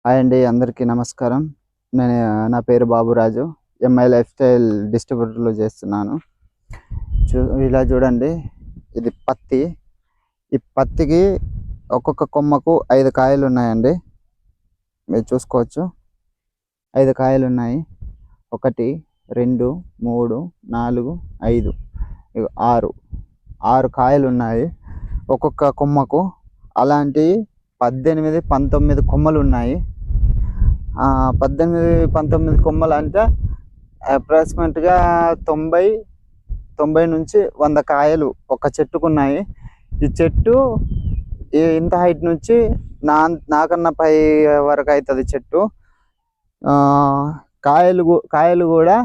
Hi అండి, అందరికీ నమస్కారం. నేను నా పేరు బాబురాజు. ఎంఐ లైఫ్ స్టైల్ డిస్ట్రిబ్యూటర్లో చేస్తున్నాను. ఇలా చూడండి, ఇది పత్తి. ఈ పత్తికి ఒక్కొక్క కొమ్మకు 5 కాయలు ఉన్నాయండి. మీరు చూసుకోవచ్చు, 5 కాయలు ఉన్నాయి. 1 2 3 4 5 6 కాయలు ఉన్నాయి ఒక్కొక్క కొమ్మకు. అలాంటి 18 19 కొమ్మలు ఉన్నాయి. 18 19 కొమ్మలు అంటే అప్రాక్సిమేట్గా 90 నుంచి 100 కాయలు ఒక చెట్టుకున్నాయి. ఈ చెట్టు ఇంత హైట్ నుంచి నాకన్నా పై వరకు అవుతుంది చెట్టు. కాయలు కూడా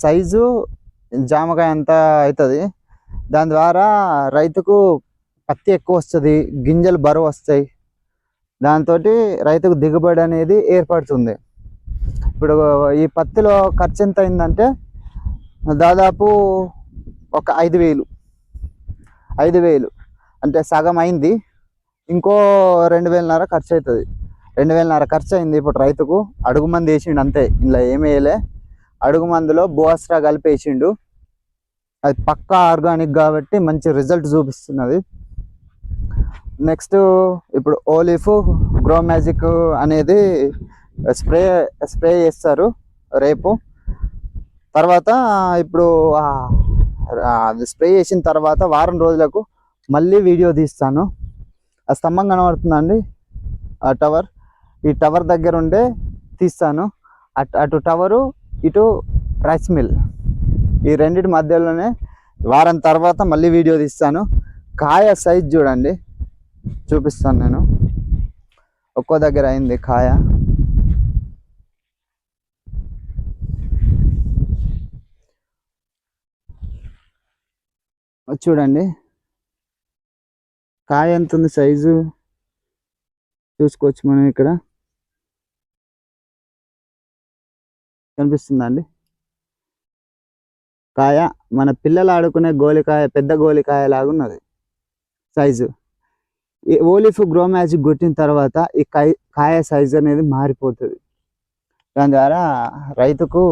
సైజు జామకాయ అంత అవుతుంది. దాని ద్వారా రైతుకు పత్తి ఎక్కువ వస్తుంది, గింజలు బరువు వస్తాయి. దాంతో రైతుకు దిగుబడి అనేది ఏర్పడుతుంది. ఇప్పుడు ఈ పత్తిలో ఖర్చు ఎంత అయిందంటే దాదాపు ఒక 5,000 అంటే సగం అయింది. ఇంకో 2,500 ఖర్చు అవుతుంది. 2,500 ఖర్చు అయింది ఇప్పుడు రైతుకు. అడుగు మంది వేసిండు అంతే, ఇలా ఏమి వేయలే. అడుగు మందులో బోస్ట్రా కలిపి వేసిండు. అది పక్కా ఆర్గానిక్ కాబట్టి మంచి రిజల్ట్ చూపిస్తున్నది. నెక్స్ట్ ఇప్పుడు ఓలీఫ్ గ్రో మ్యాజిక్ అనేది స్ప్రే చేస్తారు రేపు. తర్వాత ఇప్పుడు అది స్ప్రే చేసిన తర్వాత వారం రోజులకు మళ్ళీ వీడియో తీస్తాను. ఆ స్తంభం కనబడుతుందండి, ఆ టవర్. ఈ టవర్ దగ్గర ఉండే తీస్తాను. అటు టవరు, ఇటు రైస్ మిల్, ఈ రెండింటి మధ్యలోనే వారం తర్వాత మళ్ళీ వీడియో తీస్తాను. కాయ సైజ్ చూడండి, చూపిస్తాను నేను. ఒక్కో దగ్గర అయింది కాయ. చూడండి కాయ ఎంత ఉంది, సైజు చూసుకోవచ్చు మనం. ఇక్కడ కనిపిస్తుందండి కాయ. మన పిల్లలు ఆడుకునే గోలికాయ, పెద్ద గోలికాయ లాగా ఉన్నది సైజు. ఈ ఓలీఫ్ గ్రో మ్యాజిక్ కొట్టిన తర్వాత ఈ కాయ సైజు అనేది మారిపోతుంది. దాని ద్వారా రైతుకు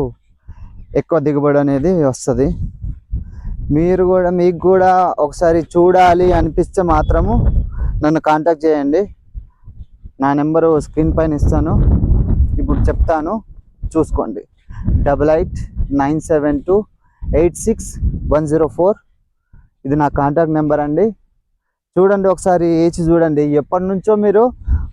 ఎక్కువ దిగుబడి అనేది వస్తుంది. మీకు కూడా ఒకసారి చూడాలి అనిపిస్తే మాత్రము నన్ను కాంటాక్ట్ చేయండి. నా నెంబరు స్క్రీన్ పైన ఇస్తాను, ఇప్పుడు చెప్తాను, చూసుకోండి. 8897286104 ఇది నా కాంటాక్ట్ నెంబర్ అండి. చూడండి, ఒకసారి వేసి చూడండి. ఎప్పటి నుంచో మీరు